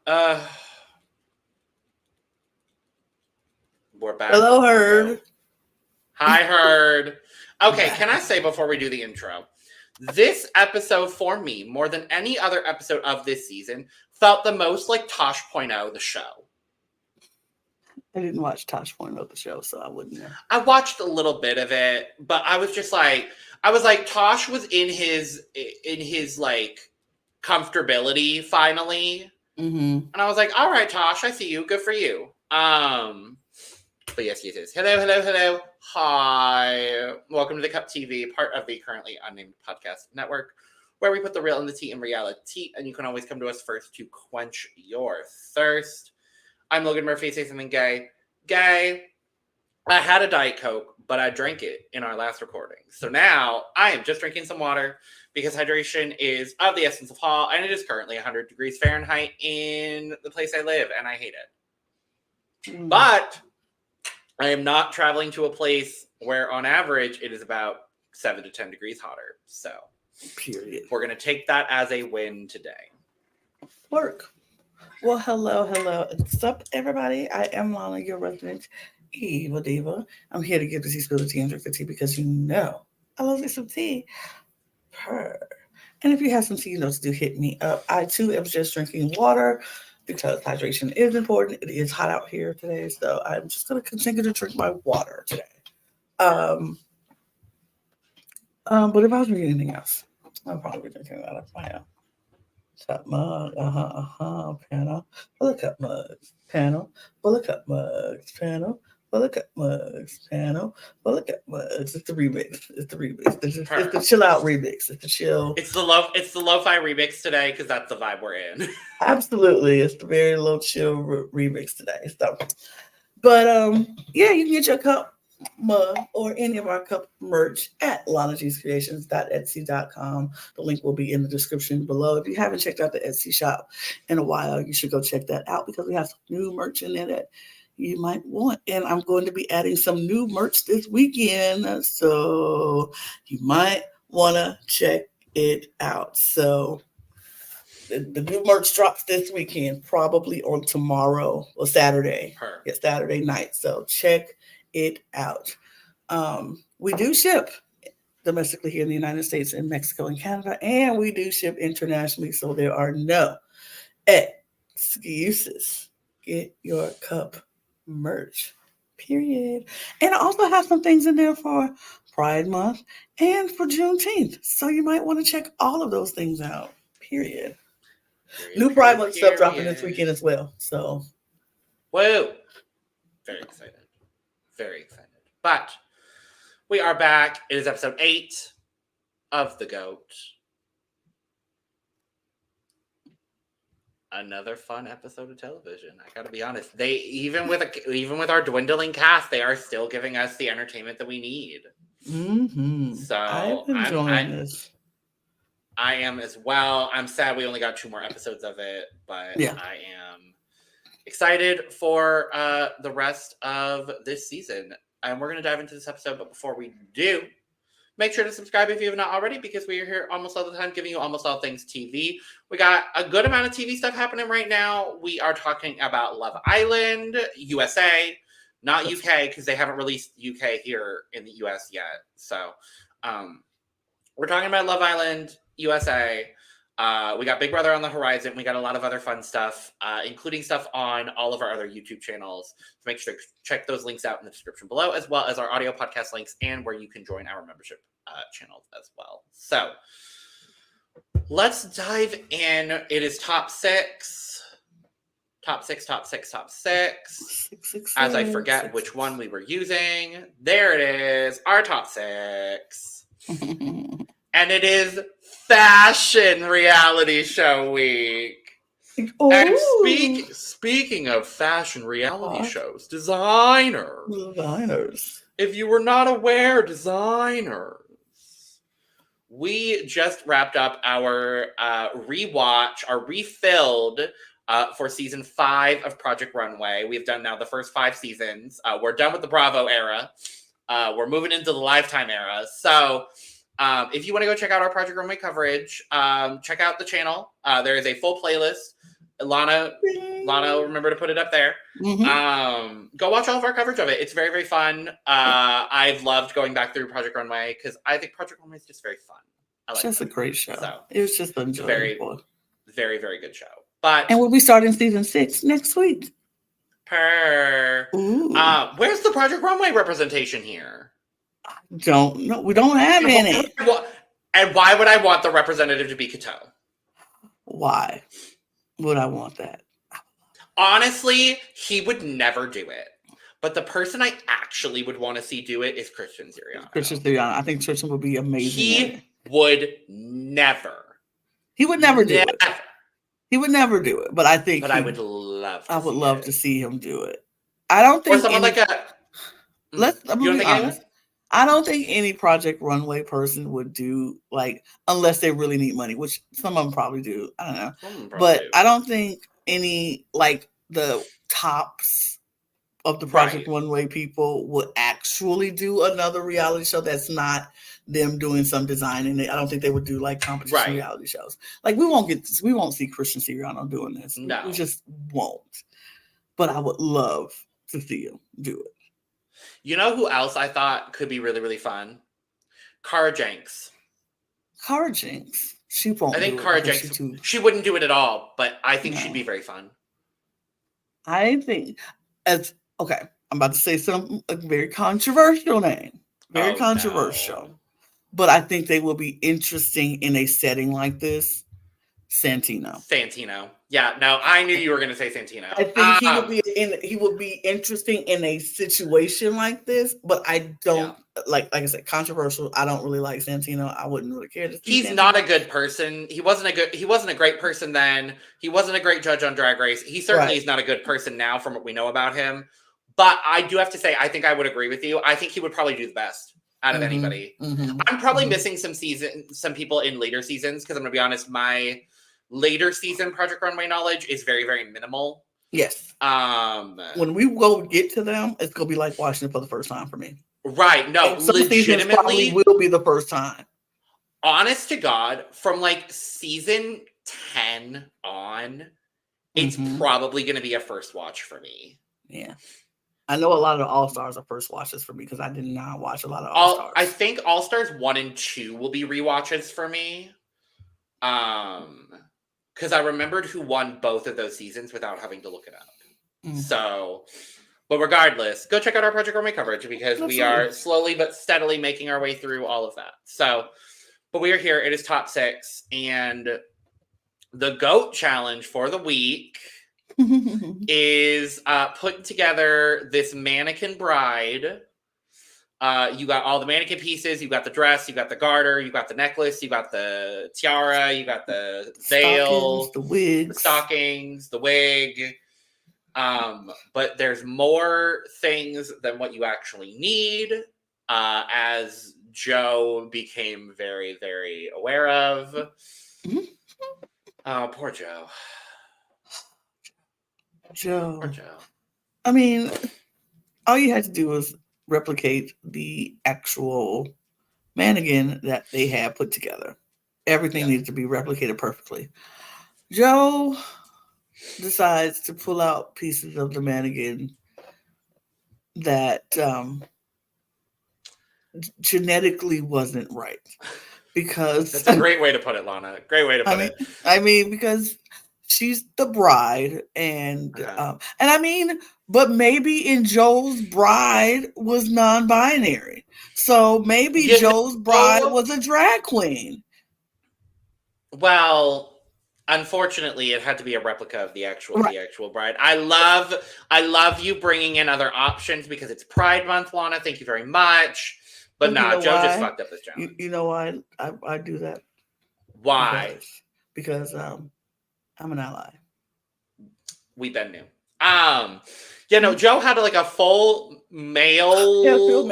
Uh, we're back. Hello, Herd. Hi, Herd. Okay, Back. can I say before we do the intro, this episode for me, more than any other episode of this season, felt the most like Tosh.0, the show. I didn't watch Tosh.0, the show, so I wouldn't know. I watched a little bit of it, but I was just like, Tosh was in his like comfortability finally, and I was like, all right, Tosh, I see you. Good for you. But yes. Hello. Hi. Welcome to the Cup TV, part of the Currently Unnamed Podcast Network, where we put the real in the tea in reality, and you can always come to us first to quench your thirst. I'm Logan Murphy. Say something gay. Gay. I had a Diet Coke, but I drank it in our last recording. So now I am just drinking some water because hydration is of the essence of all, and it is currently 100 degrees Fahrenheit in the place I live, and I hate it. But I am not traveling to a place where, on average, it is about 7 to 10 degrees hotter. So, period. We're going to take that as a win today. Work. Well, hello. What's up, everybody? I am Lana, your resident evil diva. I'm here to give the tea, spill the tea, and drink the tea because you know I love me some tea. Purr. And if you have some tea, you know to do, hit me up. I, too, am just drinking water because hydration is important. It is hot out here today, so I'm just going to continue to drink my water today. But if I was drinking anything else, I'd probably be drinking out of my cup mug, panel, full of cup mugs, panel, full of cup mugs, panel, full of cup mugs, panel, full of cup mugs. It's the remix. It's the chill out remix. It's the chill. It's the lo-fi remix today because that's the vibe we're in. Absolutely, it's the very low chill remix today. So, but yeah, you can get your cup mug or any of our cup merch at lanagcreations.etsy.com. The link will be in the description below. If you haven't checked out the Etsy shop in a while, you should go check that out because we have some new merch in there that you might want. And I'm going to be adding some new merch this weekend, so you might want to check it out. So the new merch drops this weekend, probably on tomorrow or Saturday. It's Saturday night. So check it out. We do ship domestically here in the United States and Mexico and Canada, and we do ship internationally, so there are no excuses. Get your cup merch, period. And I also have some things in there for Pride Month and for Juneteenth, so you might want to check all of those things out, period. New Pride Month stuff dropping this weekend as well, so whoa, very excited. But we are back. It is episode 8 of The GOAT. Another fun episode of television. I gotta be honest. They even with our dwindling cast, they are still giving us the entertainment that we need. So I'm enjoying this. I am as well. I'm sad we only got 2 more episodes of it, but yeah. I am excited for the rest of this season. And we're going to dive into this episode, but before we do, make sure to subscribe if you have not already, because we are here almost all the time giving you almost all things TV. We got a good amount of TV stuff happening right now. We are talking about Love Island, USA, not UK, because they haven't released UK here in the US yet. So we're talking about Love Island, USA. We got Big Brother on the horizon. We got a lot of other fun stuff, including stuff on all of our other YouTube channels. So make sure to check those links out in the description below, as well as our audio podcast links and where you can join our membership channels as well. So let's dive in. It is top six. As I forget which one we were using. There it is. Our top 6. And it is Fashion Reality Show Week. Ooh. And speaking of fashion reality shows, designers. If you were not aware, designers. We just wrapped up our rewatch, our refilled for season 5 of Project Runway. We've done now the first 5 seasons. We're done with the Bravo era. We're moving into the Lifetime era. So if you want to go check out our Project Runway coverage, check out the channel. There is a full playlist Lana will remember to put it up there. Mm-hmm. Go watch all of our coverage of it. It's very, very fun. I've loved going back through Project Runway because I think Project Runway is just very fun. It's just a great show. So, it was just enjoyable. Very, very, very good show. And we'll be starting season 6 next week. Where's the Project Runway representation here? I don't know. We don't have any. And why would I want the representative to be Kato? Why would I want that? Honestly, he would never do it. But the person I actually would want to see do it is Christian Siriano. I think Christian would be amazing. He would never. He would never do it. He would never do it. But I think. But I would love. I would love to see him do it. I don't think. Or someone like a. I'm gonna be honest. I don't think any Project Runway person would do unless they really need money, which some of them probably do. I don't know, but I don't think any the tops of the Project Runway people would actually do another reality show that's not them doing some design in it. I don't think they would do competition reality shows. We won't see Christian Siriano doing this. No, we just won't. But I would love to see him do it. You know who else I thought could be really, really fun? Cara Jenks. Cara Jenks. She won't. I think Cara Jenks. She wouldn't do it at all, but I think she'd be very fun. I think I'm about to say a very controversial name. Very controversial. No. But I think they will be interesting in a setting like this. Santino. Yeah, no, I knew you were going to say Santino. I think he would be interesting in a situation like this, but I don't like I said, controversial. I don't really like Santino. I wouldn't really care to see He's Santino. Not a good person. He wasn't a great person then. He wasn't a great judge on Drag Race. He certainly is not a good person now from what we know about him. But I do have to say, I think I would agree with you. I think he would probably do the best out of anybody. Mm-hmm. I'm probably missing some people in later seasons because I'm going to be honest, my later season Project Runway knowledge is very, very minimal. Yes. When we go get to them, it's going to be like watching it for the first time for me. Right. No, legitimately probably will be the first time. Honest to God, from season 10 on, it's probably going to be a first watch for me. Yeah. I know a lot of the All-Stars are first watches for me because I did not watch a lot of All-Stars. I think All-Stars 1 and 2 will be rewatches for me. Because I remembered who won both of those seasons without having to look it up. Mm-hmm. So, but regardless, go check out our Project Runway coverage because we are slowly but steadily making our way through all of that. So, but we are here. It is top 6. And the GOAT challenge for the week is putting together this mannequin bride. You got all the mannequin pieces. You got the dress. You got the garter. You got the necklace. You got the tiara. You got the veil. The wigs. The stockings. The wig. But there's more things than what you actually need, as Joe became very, very aware of. Mm-hmm. Oh, poor Joe. Poor Joe. I mean, all you had to do was replicate the actual mannequin that they had put together. Everything needs to be replicated perfectly. Joe decides to pull out pieces of the mannequin that genetically wasn't right. Because that's a great way to put it, Lana. Great way to put it. I mean, because she's the bride, and I mean, but maybe in Joe's bride was non-binary, so maybe Joe's bride was a drag queen. Well, unfortunately, it had to be a replica of the actual bride. I love you bringing in other options because it's Pride Month, Lana. Thank you very much. But Joe just fucked up this challenge. You know why I do that? Why? Because I'm an ally. We been new. Joe had a full male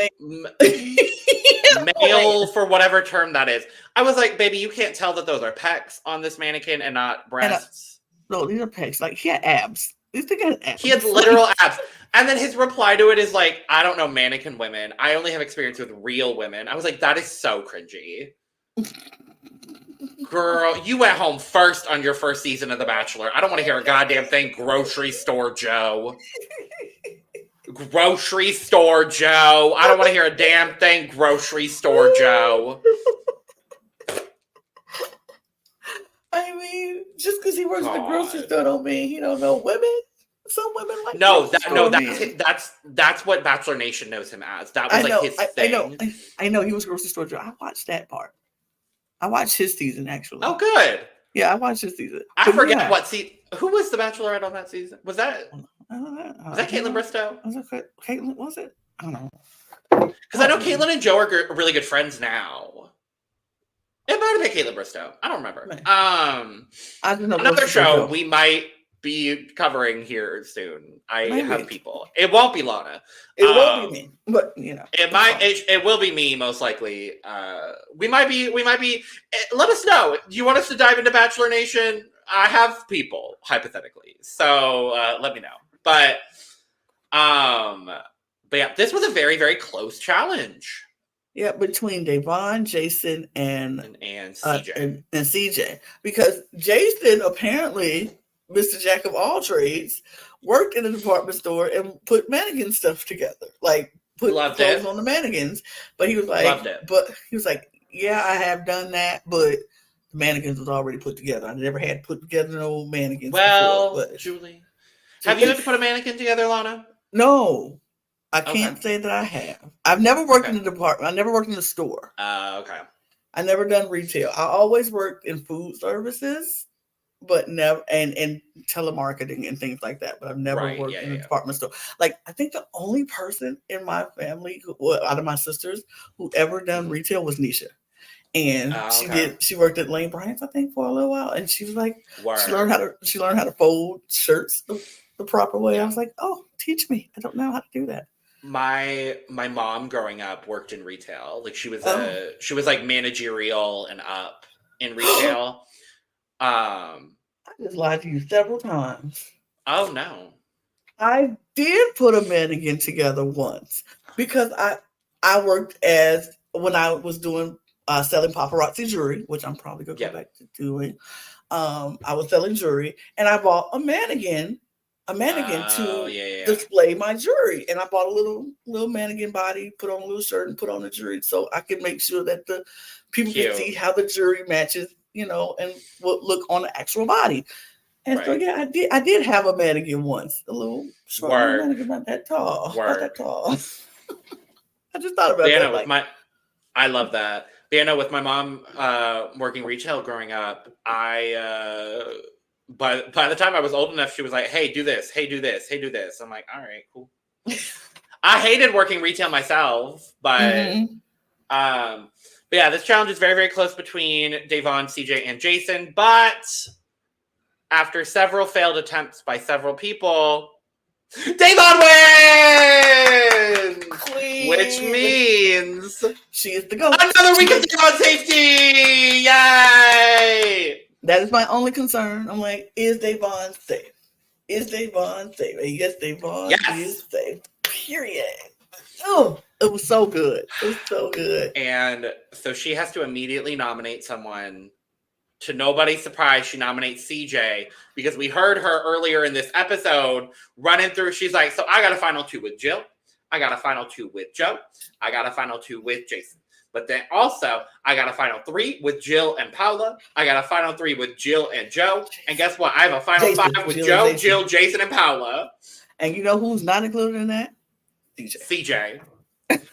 male for whatever term that is. I was like, baby, you can't tell that those are pecs on this mannequin and not breasts. No, these are pecs. He had abs. These things had abs. He had literal abs. And then his reply to it is I don't know mannequin women. I only have experience with real women. I was like, that is so cringy. Girl, you went home first on your first season of The Bachelor. I don't want to hear a goddamn thing. Grocery store Joe. Grocery store Joe. I don't want to hear a damn thing. Grocery store Joe. I mean, just because he works at the grocery store don't mean he don't know women. Some women like that's what Bachelor Nation knows him as. That was his thing. I know he was grocery store Joe. I watched that part. I watched his season actually. Oh, good. Yeah, I watched his season. I forget what season. Who was the Bachelorette on that season? Was that Caitlin Bristow? Was it Caitlin? Was it? I don't know. Because I know Caitlin and Joe are really good friends now. It might have been Caitlin Bristow. I don't remember. I don't know. Another show we might be covering here soon. I have people. It won't be Lana. It won't be me, but it might. It will be me most likely. We might be. Let us know. Do you want us to dive into Bachelor Nation? I have people hypothetically, so let me know. But yeah, this was a very, very close challenge. Yeah, between Davon, Jason, and CJ. And CJ. Because Jason, apparently, Mr. Jack of all trades, worked in a department store and put mannequin stuff together. Like, put clothes on the mannequins. But he was like, yeah, I have done that, but the mannequins was already put together. I never had put together no mannequins before. But Julie, have you had to put a mannequin together, Lana? No. I can't say that I have. I've never worked in the department. I never worked in the store. Okay. I never done retail. I always worked in food services, but never and telemarketing and things like that. But I've never worked in a department store. Like, I think the only person in my family, out of my sisters, who ever done retail was Nisha. And she worked at Lane Bryant's, I think, for a little while. And she was like, she learned how to fold shirts the proper way. I was like, oh, teach me. I don't know how to do that. My mom growing up worked in retail. Like, she was like managerial and up in retail. I just lied to you several times. Oh no. I did put a mannequin together once because I worked when I was doing selling paparazzi jewelry, which I'm probably gonna go back to doing. I was selling jewelry and I bought a mannequin to display my jewelry. And I bought a little mannequin body, put on a little shirt and put on the jewelry so I could make sure that the people can see how the jewelry matches, and what look on the actual body. And so I did have a mannequin once. A little short mannequin, not that tall. Not that tall. I just thought about that. I love that. But with my mom working retail growing up, by the time I was old enough, she was like, hey, do this, hey, do this, hey, do this. I'm like, all right, cool. I hated working retail myself, but yeah, this challenge is very, very close between Davon, CJ, and Jason. But after several failed attempts by several people, Davon wins! Queen. Which means she is the GOAT. Another week of Davon safety! Yay! That is my only concern. I'm like, is Davon safe? Is Davon safe? And yes, Davon is safe. Period. Oh, it was so good. It was so good. And so she has to immediately nominate someone. To nobody's surprise, she nominates CJ because we heard her earlier in this episode running through. She's like, so I got a final 2 with Jill. I got a final 2 with Joe. I got a final 2 with Jason. But then also, I got a final 3 with Jill and Paula. I got a final 3 with Jill and Joe. And guess what? I have a final 5 with Joe, Jill, Jason, and Paula. And you know who's not included in that? CJ.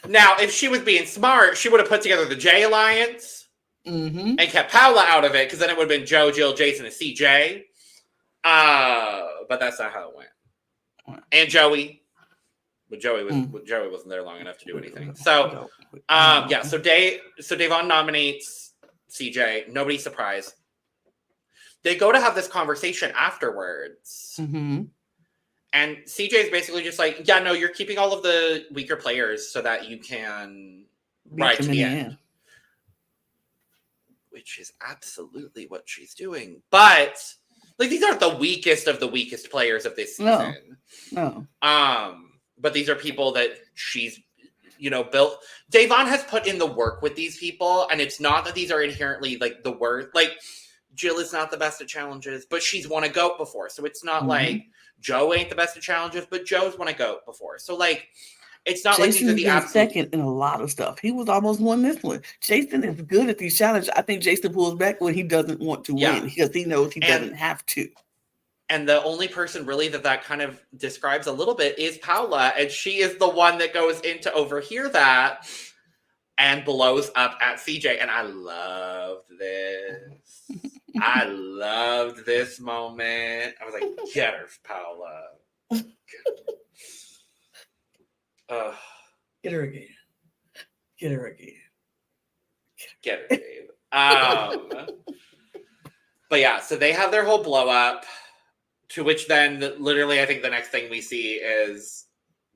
Now, if she was being smart, she would have put together the J Alliance and kept Paula out of it, because then it would have been Joe, Jill, Jason, and CJ. But that's not how it went. And Joey. But Joey wasn't there long enough to do anything. So, so Davon nominates CJ. Nobody's surprised. They go to have this conversation afterwards. And CJ is basically just like, yeah, no, you're keeping all of the weaker players so that you can ride to the end. Which is absolutely what she's doing. But, like, these aren't the weakest of the weakest players of this season. No. But these are people that she's built. Davon has put in the work with these people, and it's not that these are inherently like the worst. Like Jill is not the best at challenges, but she's won a goat before, so it's not like Joe ain't the best at challenges, but Joe's won a goat before. So like, it's not Jason like these are the second in a lot of stuff. He was almost won this one. Jason is good at these challenges. I think Jason pulls back when he doesn't want to win because he knows he doesn't have to. And the only person really that kind of describes a little bit is Paula. And she is the one that goes in to overhear that and blows up at CJ. And I loved this. I loved this moment. I was like, get her, Paula. Get her again. Get her again. Get her, Dave. But yeah, so they have their whole blow up. To which then, literally, I think the next thing we see is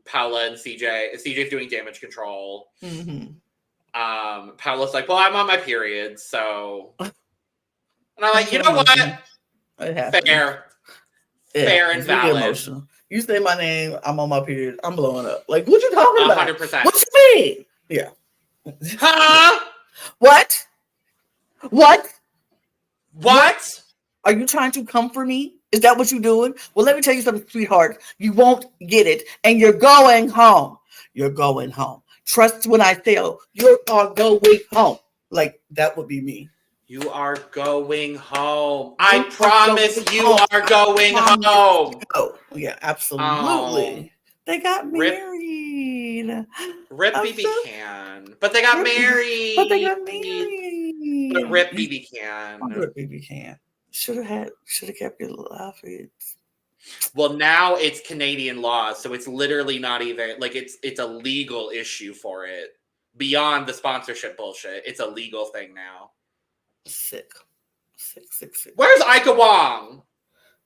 Paula and CJ. CJ's doing damage control. Paula's like, well, I'm on my period, so... And I'm like, you know what? Fair. Fair and valid. You say my name, I'm on my period, I'm blowing up. Like, what you talking about? 100%. What you mean? Yeah. Huh? What? What? Are you trying to come for me? Is that what you're doing? Well, let me tell you something, sweetheart. You won't get it, and you're going home. You're going home. Trust when I tell you are going home. Like, that would be me. You are going home. I promise you are going home. Oh, yeah, absolutely. They got married. Rip BB Can. But they got married. But Rip BB Can. Rip BB Can. Should have kept your outfits. Well, now it's Canadian law, so it's literally not even like it's a legal issue for it. Beyond the sponsorship bullshit, it's a legal thing now. Sick. Where's Ika Wong?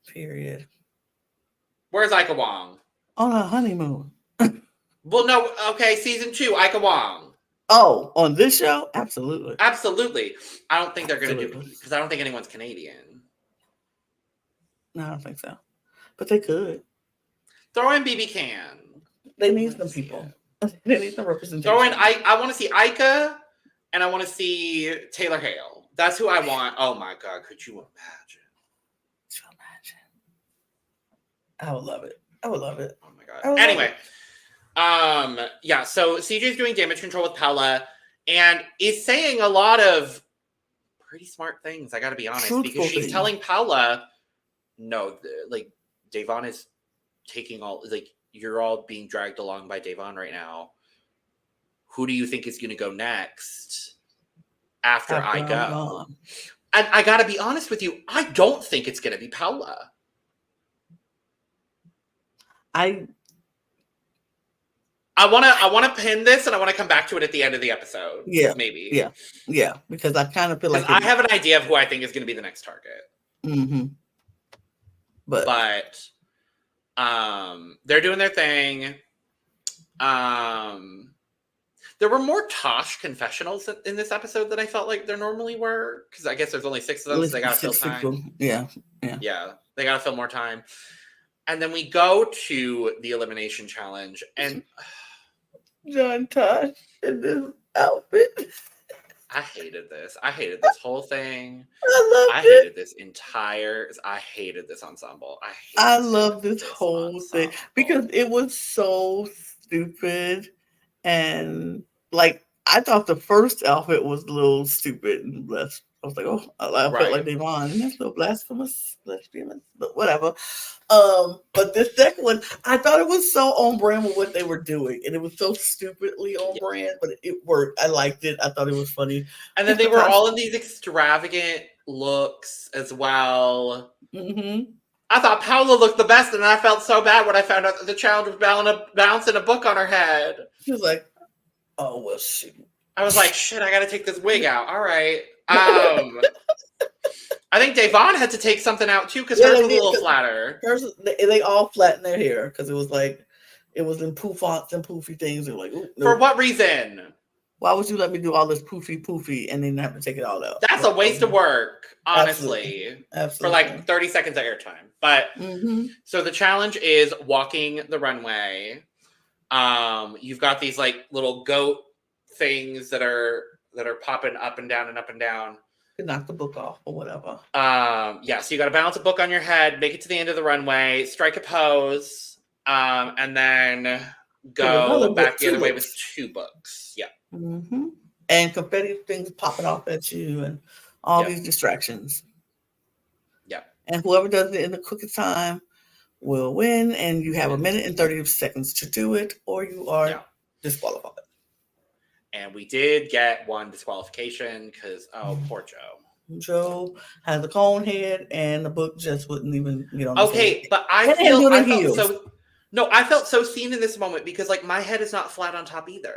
Period. Where's Ika Wong? On a honeymoon. Well, no. Okay, season 2, Ika Wong. Oh, on this show? Absolutely. I don't think they're going to do it because I don't think anyone's Canadian. No, I don't think so. But they could. Throw in BB Can. They need some people. They need some representation. Throw in, I want to see Ika and I want to see Taylor Hale. That's who I want. Oh my God, could you imagine? I would love it. Oh my God. Anyway. Yeah, so CJ's doing damage control with Paula and is saying a lot of pretty smart things, I gotta be honest, because she's telling Paula, no, like, Davon is taking all, like, you're all being dragged along by Davon right now. Who do you think is gonna go next after I go? And I gotta be honest with you, I don't think it's gonna be Paula. I want to pin this, and I want to come back to it at the end of the episode. Yeah, maybe. Yeah, because I kind of feel like I have an idea of who I think is going to be the next target. Mm-hmm. But they're doing their thing. There were more Tosh confessionals in this episode than I felt like there normally were, because I guess there's only 6 of them, so they got to fill time. Yeah, they got to fill more time. And then we go to the elimination challenge, and John Tosh in this outfit. I hated this. I hated this whole thing. I hated this ensemble. I love this whole thing because it was so stupid, and like I thought the first outfit was a little stupid and less. I was like, oh, I felt like Devon, and that's so blasphemous, but whatever. But this second one, I thought it was so on brand with what they were doing, and it was so stupidly on brand, but it worked. I liked it. I thought it was funny. And then they were all in these extravagant looks as well. Mm-hmm. I thought Paula looked the best, and I felt so bad when I found out that the challenge was balancing a book on her head. She was like, oh, well, shoot. I was like, shit, I got to take this wig out. All right. I think Davon had to take something out too because hers was a little flatter. Hers, they all flattened their hair because it was like it was in poof-fonts and poofy things. And like, no. For what reason? Why would you let me do all this poofy and then have to take it all out? That's a waste of work, honestly. Absolutely. For like 30 seconds of airtime. But so the challenge is walking the runway. You've got these like little goat things that are popping up and down and up and down. To knock the book off or whatever. Yeah, so you got to balance a book on your head, make it to the end of the runway, strike a pose, and then go back the other way with 2 books. Yeah. Mm-hmm. And confetti things popping off at you and all these distractions. Yeah. And whoever does it in the quickest time will win, and you have 1 minute and 30 seconds to do it, or you are disqualified. And we did get 1 disqualification because, poor Joe. Joe has a cone head, and the book just wouldn't even get on. Okay, but I felt so seen in this moment because, like, my head is not flat on top either.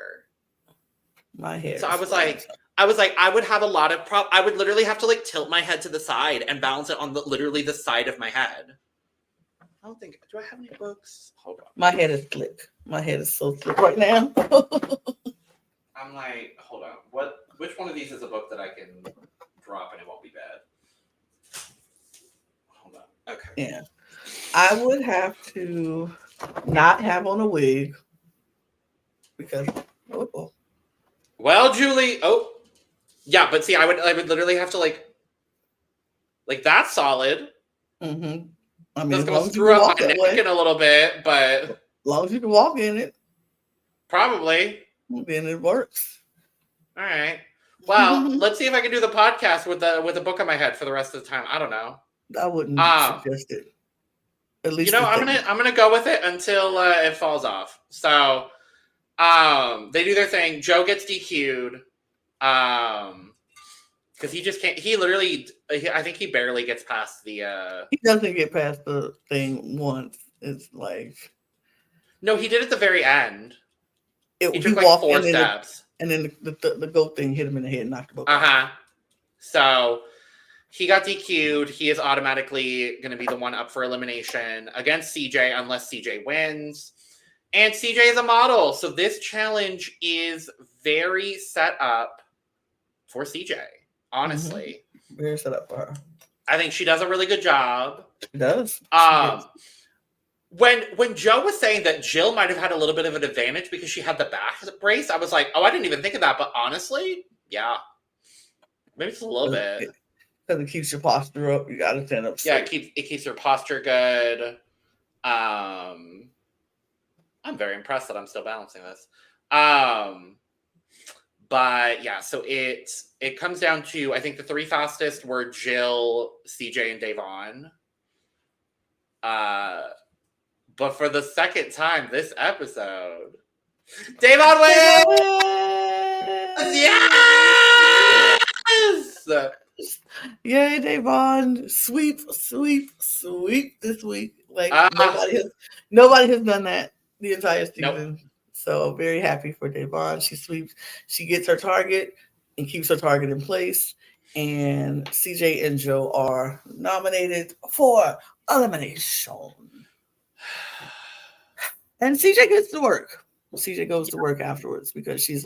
My head. So I was like, I would have a lot of I would literally have to like tilt my head to the side and balance it on literally the side of my head. I don't think. Do I have any books? Hold on. My head is slick. My head is so slick right now. I'm like, hold on. Which one of these is a book that I can drop and it won't be bad? Hold on. Okay. Yeah. I would have to not have on a wig because well, Julie. Oh. Yeah, but see, I would literally have to like that's solid. Mm-hmm. I mean, it's gonna screw up my neck in a little bit, but as long as you can walk in it. Probably. Then it works. All right. Well, let's see if I can do the podcast with a book on my head for the rest of the time. I don't know. I wouldn't suggest it. At least I'm gonna go with it until it falls off. So, they do their thing. Joe gets DQ'd. Because he just can't. He literally. I think he barely gets past the. He doesn't get past the thing once. It's like. No, he did at the very end. He took like 4 steps. And then the goat thing hit him in the head and knocked him over. So he got DQ'd. He is automatically going to be the one up for elimination against CJ unless CJ wins. And CJ is a model. So this challenge is very set up for CJ, honestly. Mm-hmm. Very set up for her. I think she does a really good job. She does. When Joe was saying that Jill might have had a little bit of an advantage because she had the back brace, I was like, oh, I didn't even think of that. But honestly, yeah. Maybe just a little bit. Because it keeps your posture up. You got to stand up straight. Yeah, it keeps your posture good. I'm very impressed that I'm still balancing this. But yeah, so it comes down to, I think the 3 fastest were Jill, CJ, and Davon. But for the second time this episode, Davon wins! Yes! Yay, Davon! Sweep this week. Like nobody has done that the entire season. Nope. So very happy for Davon. She sweeps. She gets her target and keeps her target in place. And CJ and Joe are nominated for elimination. And CJ gets to work. CJ goes to work afterwards because she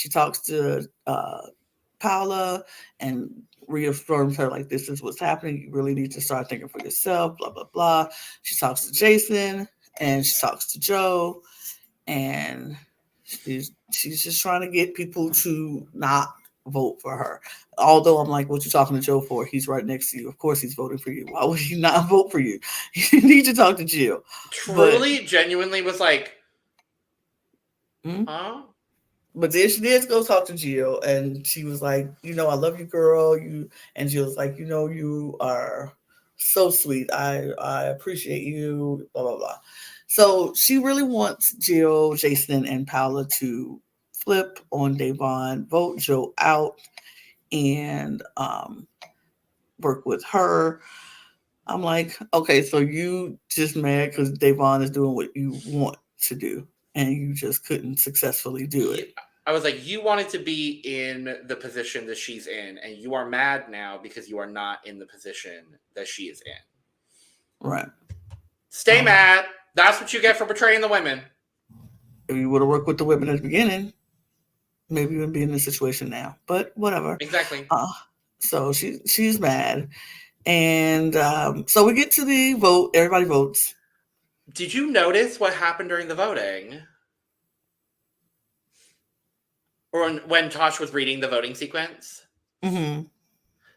talks to Paula and reaffirms her like, this is what's happening. You really need to start thinking for yourself, blah, blah, blah. She talks to Jason and she talks to Joe. And she's just trying to get people to not vote for her. Although I'm like, what you talking to Joe for? He's right next to you. Of course he's voting for you. Why would he not vote for you? You need to talk to Jill. Truly, genuinely was like, huh? But then she did go talk to Jill, and she was like, I love you, girl. And Jill was like, you are so sweet. I appreciate you, blah, blah, blah. So she really wants Jill, Jason, and Paula to flip on Davon, vote Joe out, and work with her. I'm like, okay, so you just mad because Davon is doing what you want to do, and you just couldn't successfully do it. I was like, you wanted to be in the position that she's in, and you are mad now because you are not in the position that she is in. Right. Stay mad. That's what you get for betraying the women. If you would have worked with the women at the beginning, maybe you wouldn't be in this situation now. But whatever. Exactly. So she's mad. And so we get to the vote. Everybody votes. Did you notice what happened during the voting? Or when Tosh was reading the voting sequence. Mm-hmm.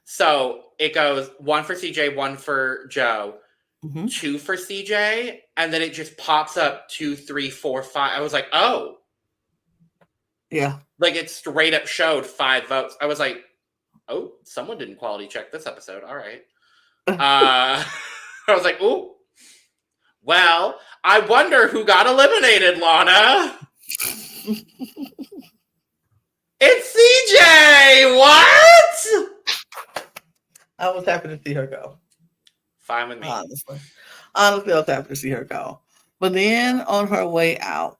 So it goes 1 for CJ, 1 for Joe, 2 for CJ, and then it just pops up 2, 3, 4, 5. I was like, oh. Yeah. Like it straight up showed 5 votes. I was like, oh, someone didn't quality check this episode. All right. I was like, ooh. Well, I wonder who got eliminated, Lana. It's CJ! What? I was happy to see her go. Fine with me. Honestly, I was happy to see her go. But then on her way out,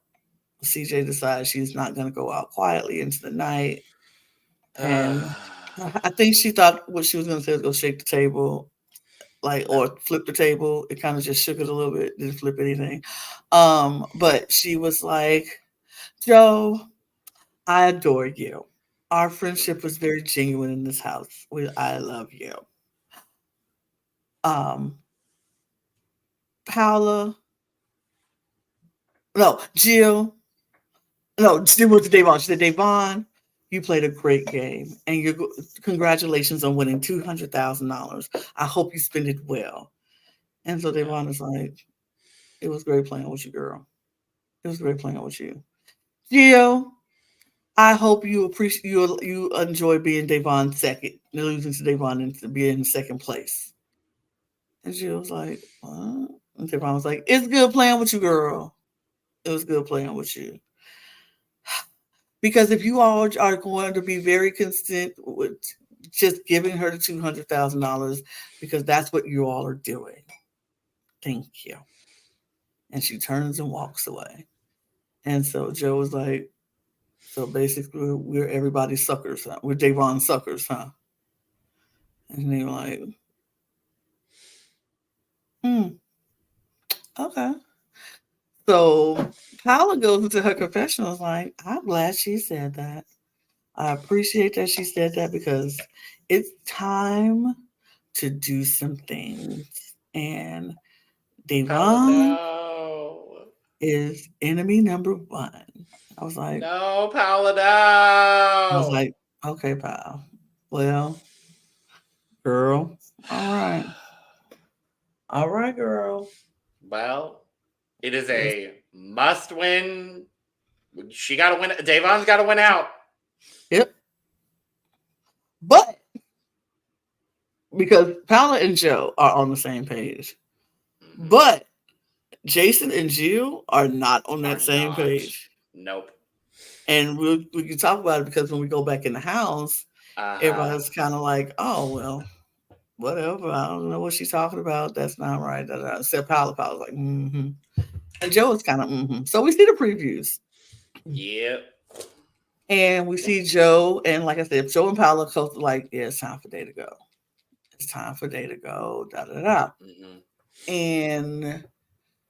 CJ decides she's not going to go out quietly into the night. And I think she thought what she was going to say was go shake the table, or flip the table. It kind of just shook it a little bit, didn't flip anything. But she was like, Joe, I adore you. Our friendship was very genuine in this house. I love you. Paula. No, Jill. No, she went to Davon. She said, Davon, you played a great game. And congratulations on winning $200,000. I hope you spend it well. And so Davon is like, it was great playing with you, girl. It was great playing with you. Jill, I hope you appreciate you enjoy being Davon's second, losing to Davon and being in second place. And Jill was like, what? And Davon was like, it's good playing with you, girl. It was good playing with you. Because if you all are going to be very consistent with just giving her the $200,000, because that's what you all are doing. Thank you. And she turns and walks away. And so Joe was like, so basically we're everybody's suckers, huh? We're Davon's suckers, huh? And they were like, okay. So Paula goes into her confessional like, I'm glad she said that. I appreciate that she said that because it's time to do some things. And Davon is enemy number 1. I was like, no, Paula, no. I was like, okay, pal. Well, girl, all right. All right, girl. Well, it is a must win. She got to win. Davon's got to win out. Yep. But because Paula and Joe are on the same page, but Jason and Jill are not on that same page. Nope. And we can talk about it because when we go back in the house, everybody's kind of like, oh, well, whatever. I don't know what she's talking about. That's not right. Except Paula's like, mm-hmm. And Joe is kind of, mm-hmm. So we see the previews. Yep. And we see Joe, and like I said, Joe and Paula both like, yeah, it's time for Day to go. It's time for Day to go, da-da-da. And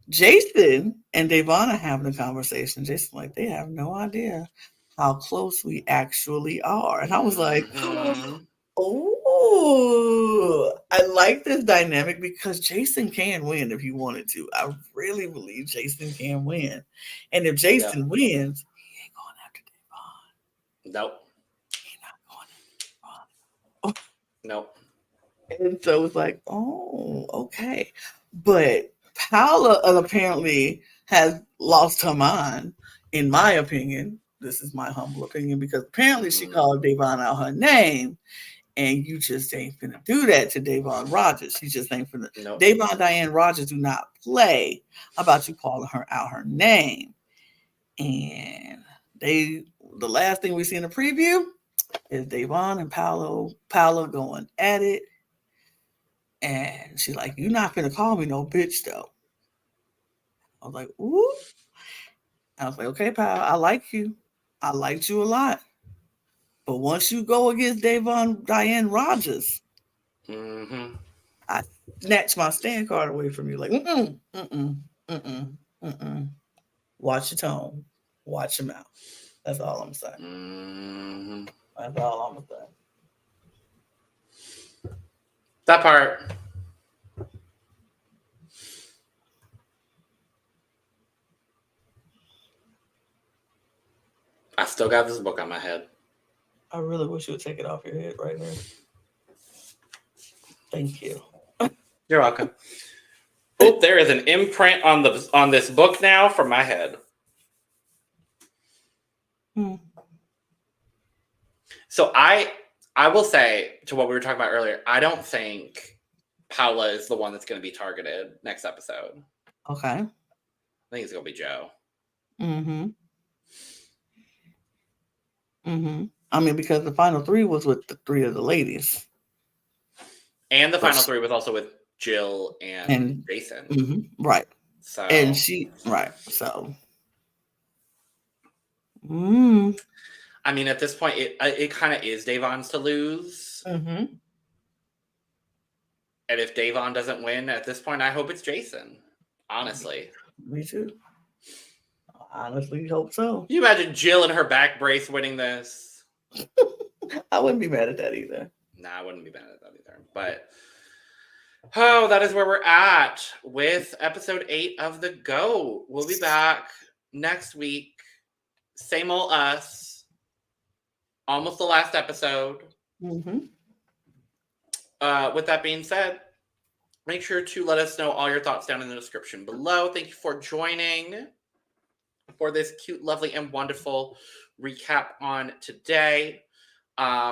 Jason and Davon are having a conversation. Jason like, they have no idea how close we actually are. And I was like, oh, I like this dynamic because Jason can win if he wanted to. I really believe Jason can win. And if Jason wins, he ain't going after Davon. Nope. He's not going after Davon. Nope. And so it's like, oh, okay. But Paula apparently has lost her mind, in my opinion. This is my humble opinion, because apparently she called Davon out her name, and you just ain't finna do that to Davon Rogers. She just ain't finna. Nope. Davon Diane Rogers do not play about you calling her out her name. And the last thing we see in the preview is Davon and Paula going at it. And she's like, you're not finna call me no bitch, though. I was like, ooh. I was like, okay, pal, I like you. I liked you a lot. But once you go against Davon Diane Rogers, I snatch my stand card away from you. Like, watch your tone. Watch your mouth. That's all I'm saying. That's all I'm saying. That part. still got this book on my head. I really wish you would take it off your head right now. Thank you. You're welcome. Oh, there is an imprint on this book now from my head. So I will say, to what we were talking about earlier, I don't think Paula is the one that's going to be targeted next episode. Okay. I think it's going to be Joe. I mean, because the final 3 was with the 3 of the ladies. And the final 3 was also with Jill and Jason. Right. So. And she, right. So. I mean, at this point, it kind of is Davon's to lose. And if Davon doesn't win at this point, I hope it's Jason. Honestly. Me too. I honestly hope so. Can you imagine Jill and her back brace winning this? I wouldn't be mad at that either. Nah, I wouldn't be mad at that either. But, oh, that is where we're at with episode 8 of The GOAT. We'll be back next week. Same old us. Almost the last episode. With that being said, make sure to let us know all your thoughts down in the description below. Thank you for joining for this cute, lovely, and wonderful recap on today.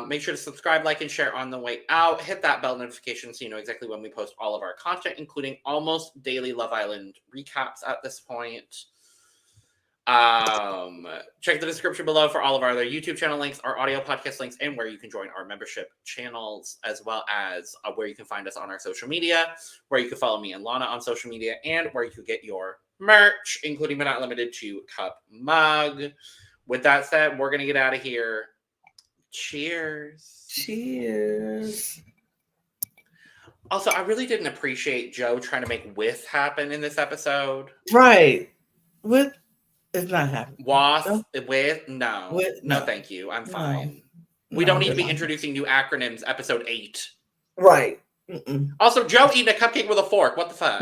Make sure to subscribe, like, and share on the way out. Hit that bell notification so you know exactly when we post all of our content, including almost daily Love Island recaps at this point. Check the description below for all of our other YouTube channel links, our audio podcast links, and where you can join our membership channels, as well as where you can find us on our social media, where you can follow me and Lana on social media, and where you can get your merch, including but not limited to cup mug. With that said, we're going to get out of here. Cheers. Cheers. Also, I really didn't appreciate Joe trying to make with happen in this episode. Right. With it's not happening. Wasp with no. No, thank you. I'm fine. We don't need to be introducing new acronyms. Episode 8. Right. Also, Joe eating a cupcake with a fork. What the fuck?